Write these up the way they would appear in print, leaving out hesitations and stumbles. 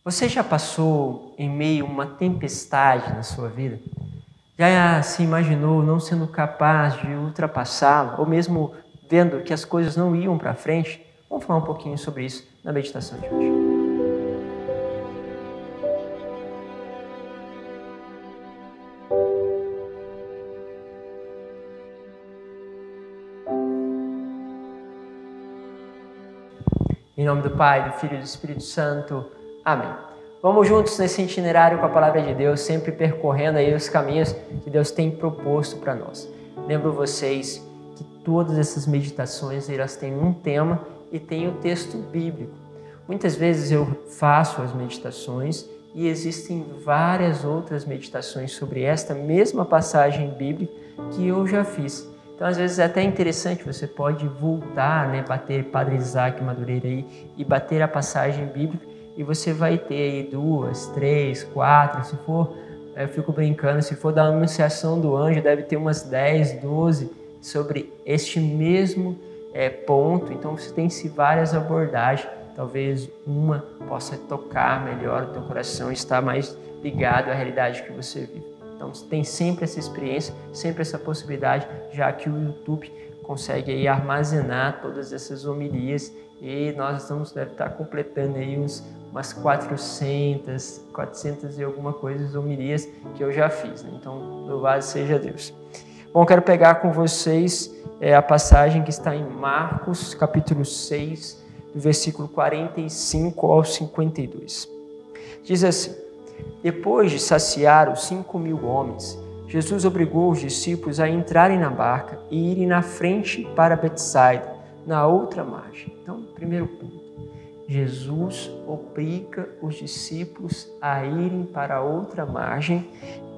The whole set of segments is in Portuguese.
Você já passou em meio a uma tempestade na sua vida? Já se imaginou não sendo capaz de ultrapassá-la, ou mesmo vendo que as coisas não iam para frente? Vamos falar um pouquinho sobre isso na meditação de hoje. Em nome do Pai, do Filho e do Espírito Santo. Amém. Vamos juntos nesse itinerário com a Palavra de Deus, sempre percorrendo aí os caminhos que Deus tem proposto para nós. Lembro vocês que todas essas meditações, elas têm um tema e têm o texto bíblico. Muitas vezes eu faço as meditações e existem várias outras meditações sobre esta mesma passagem bíblica que eu já fiz. Então, às vezes é até interessante, você pode voltar, bater Padre Isaac Madureira aí e bater a passagem bíblica e você vai ter aí 2, 3, 4, se for, eu fico brincando, se for da anunciação do anjo, deve ter umas 10, 12 sobre este mesmo ponto. Então, você tem várias abordagens, talvez uma possa tocar melhor o teu coração, estar mais ligado à realidade que você vive. Então, tem sempre essa experiência, sempre essa possibilidade, já que o YouTube consegue aí armazenar todas essas homilias e nós deve estar completando aí umas 400 e alguma coisa homilias que eu já fiz. Então, louvado seja Deus. Bom, quero pegar com vocês a passagem que está em Marcos, capítulo 6, do versículo 45 ao 52. Diz assim: Depois de saciar os 5.000 homens, Jesus obrigou os discípulos a entrarem na barca e irem na frente para Betsaida, na outra margem. Então, primeiro ponto, Jesus obriga os discípulos a irem para a outra margem,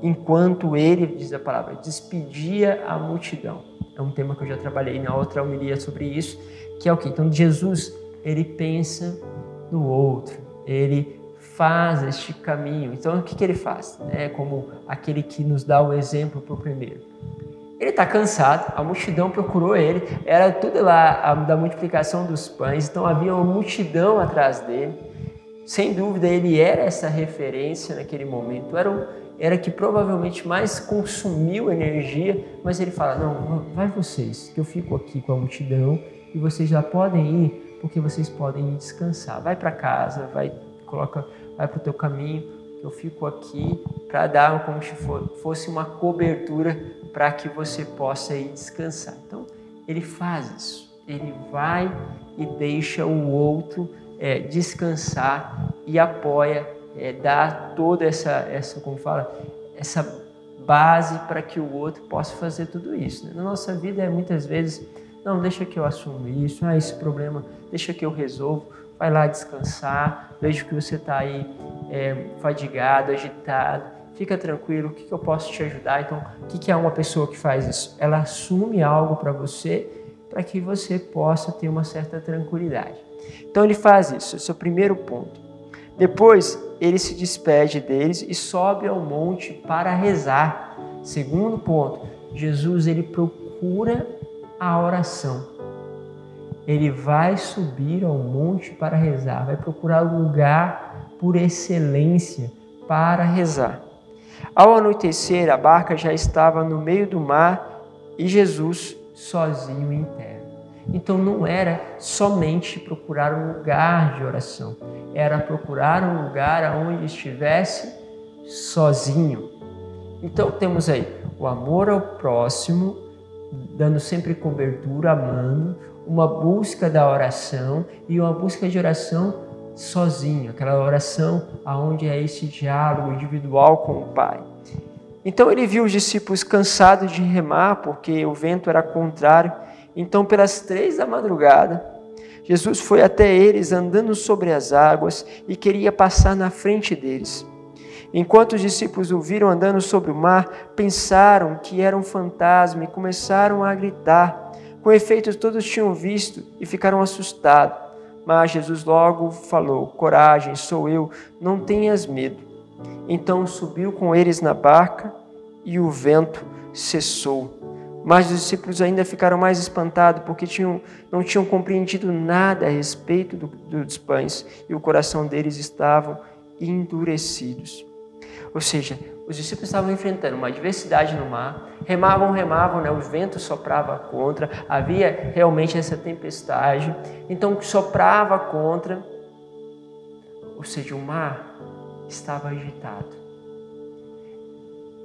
enquanto ele, diz a palavra, despedia a multidão. É um tema que eu já trabalhei na outra homilia sobre isso, que é o quê? Então, Jesus, ele pensa no outro, ele faz este caminho. Então, o que ele faz? Como aquele que nos dá o exemplo para o primeiro. Ele está cansado, a multidão procurou ele, era tudo lá da multiplicação dos pães, então havia uma multidão atrás dele. Sem dúvida, ele era essa referência naquele momento, era que provavelmente mais consumiu energia, mas ele fala, não, vai vocês, que eu fico aqui com a multidão e vocês já podem ir, porque vocês podem descansar. Vai para casa, vai para o teu caminho, que eu fico aqui para dar como se fosse uma cobertura para que você possa ir descansar. Então, ele faz isso. Ele vai e deixa o outro descansar e apoia, dá toda essa base para que o outro possa fazer tudo isso. Na nossa vida, muitas vezes, não, deixa que eu assumo isso, esse problema, deixa que eu resolvo, vai lá descansar, vejo que você está aí fadigado, agitado, fica tranquilo, o que eu posso te ajudar? Então, o que é uma pessoa que faz isso? Ela assume algo para você, para que você possa ter uma certa tranquilidade. Então, ele faz isso, esse é o primeiro ponto. Depois, ele se despede deles e sobe ao monte para rezar. Segundo ponto, Jesus, ele procura a oração. Ele vai subir ao monte para rezar, vai procurar lugar por excelência para rezar. Ao anoitecer, a barca já estava no meio do mar e Jesus sozinho em terra. Então não era somente procurar um lugar de oração, era procurar um lugar onde estivesse sozinho. Então temos aí o amor ao próximo, dando sempre cobertura, amando, uma busca da oração e uma busca de oração sozinho, aquela oração onde é esse diálogo individual com o Pai. Então ele viu os discípulos cansados de remar, porque o vento era contrário. Então, pelas 3 da madrugada, Jesus foi até eles andando sobre as águas e queria passar na frente deles. Enquanto os discípulos o viram andando sobre o mar, pensaram que era um fantasma e começaram a gritar. Com efeito, todos tinham visto e ficaram assustados. Mas Jesus logo falou, coragem, sou eu, não tenhas medo. Então subiu com eles na barca e o vento cessou. Mas os discípulos ainda ficaram mais espantados porque não tinham compreendido nada a respeito dos pães e o coração deles estava endurecidos. Ou seja, os discípulos estavam enfrentando uma adversidade no mar, remavam, né? O vento soprava contra, havia realmente essa tempestade, então soprava contra, ou seja, o mar estava agitado.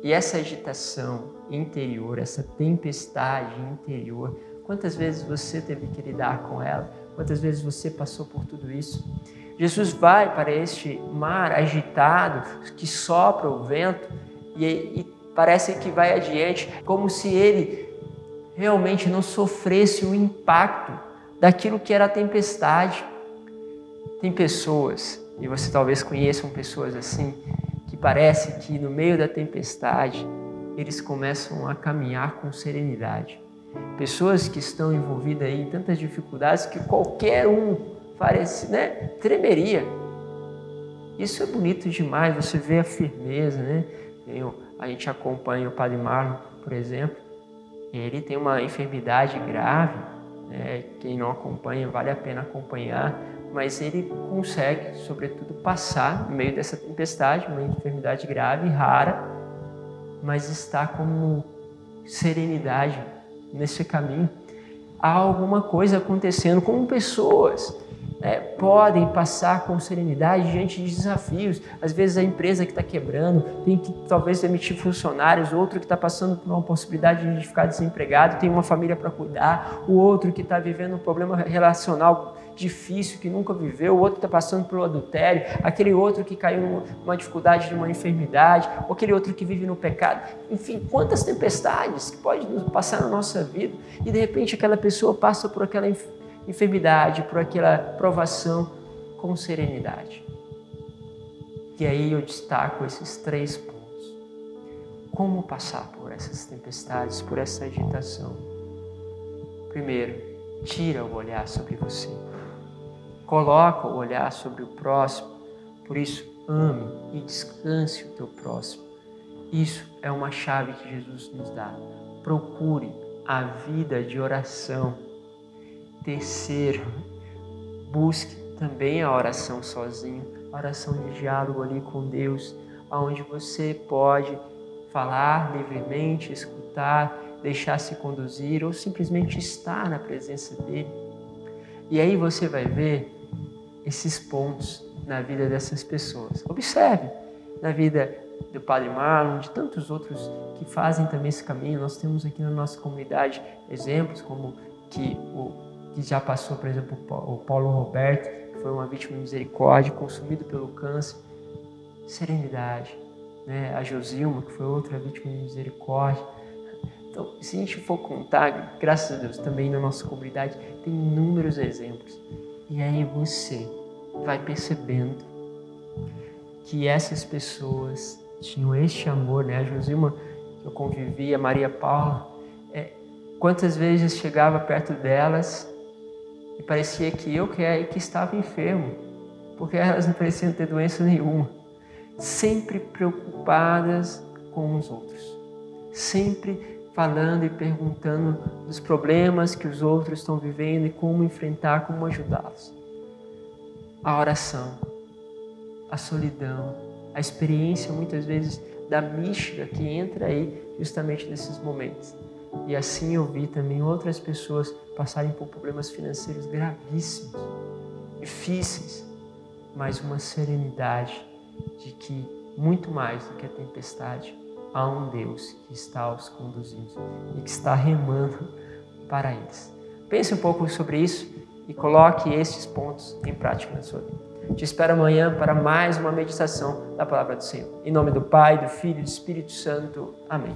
E essa agitação interior, essa tempestade interior, quantas vezes você teve que lidar com ela? Quantas vezes você passou por tudo isso? Jesus vai para este mar agitado, que sopra o vento, e parece que vai adiante, como se ele realmente não sofresse o impacto daquilo que era a tempestade. Tem pessoas, e você talvez conheçam pessoas assim, que parece que no meio da tempestade, eles começam a caminhar com serenidade. Pessoas que estão envolvidas aí em tantas dificuldades que qualquer um parece, tremeria. Isso é bonito demais, você vê a firmeza, né? A gente acompanha o Padre Marlon, por exemplo, ele tem uma enfermidade grave, né? Quem não acompanha, vale a pena acompanhar, mas ele consegue, sobretudo, passar no meio dessa tempestade, uma enfermidade grave, rara, mas está como serenidade nesse caminho. Há alguma coisa acontecendo, como pessoas podem passar com serenidade diante de desafios. Às vezes a empresa que está quebrando tem que talvez demitir funcionários, outro que está passando por uma possibilidade de ficar desempregado, tem uma família para cuidar, o outro que está vivendo um problema relacional difícil que nunca viveu, o outro que está passando pelo adultério, aquele outro que caiu numa dificuldade de uma enfermidade, ou aquele outro que vive no pecado. Enfim, quantas tempestades que podem passar na nossa vida e de repente aquela pessoa passa por aquela enfermidade, por aquela provação com serenidade. E aí eu destaco esses 3 pontos. Como passar por essas tempestades, por essa agitação? Primeiro, tira o olhar sobre você. Coloca o olhar sobre o próximo. Por isso, ame e descanse o teu próximo. Isso é uma chave que Jesus nos dá. Procure a vida de oração. Terceiro, busque também a oração sozinho, a oração de diálogo ali com Deus, onde você pode falar livremente, escutar, deixar-se conduzir ou simplesmente estar na presença dele. E aí você vai ver esses pontos na vida dessas pessoas. Observe na vida do Padre Marlon, de tantos outros que fazem também esse caminho. Nós temos aqui na nossa comunidade exemplos como que já passou, por exemplo, o Paulo Roberto, que foi uma vítima de misericórdia, consumido pelo câncer, serenidade, né? A Josilma, que foi outra vítima de misericórdia. Então, se a gente for contar, graças a Deus, também na nossa comunidade, tem inúmeros exemplos. E aí você vai percebendo que essas pessoas tinham este amor, né? A Josilma, que eu convivi, a Maria Paula, quantas vezes chegava perto delas e parecia que eu que estava enfermo, porque elas não pareciam ter doença nenhuma. Sempre preocupadas com os outros. Sempre falando e perguntando dos problemas que os outros estão vivendo e como enfrentar, como ajudá-los. A oração, a solidão, a experiência muitas vezes da mística que entra aí justamente nesses momentos. E assim eu vi também outras pessoas passarem por problemas financeiros gravíssimos, difíceis, mas uma serenidade de que muito mais do que a tempestade, há um Deus que está os conduzindo e que está remando para eles. Pense um pouco sobre isso e coloque esses pontos em prática na sua vida. Te espero amanhã para mais uma meditação da Palavra do Senhor. Em nome do Pai, do Filho e do Espírito Santo. Amém.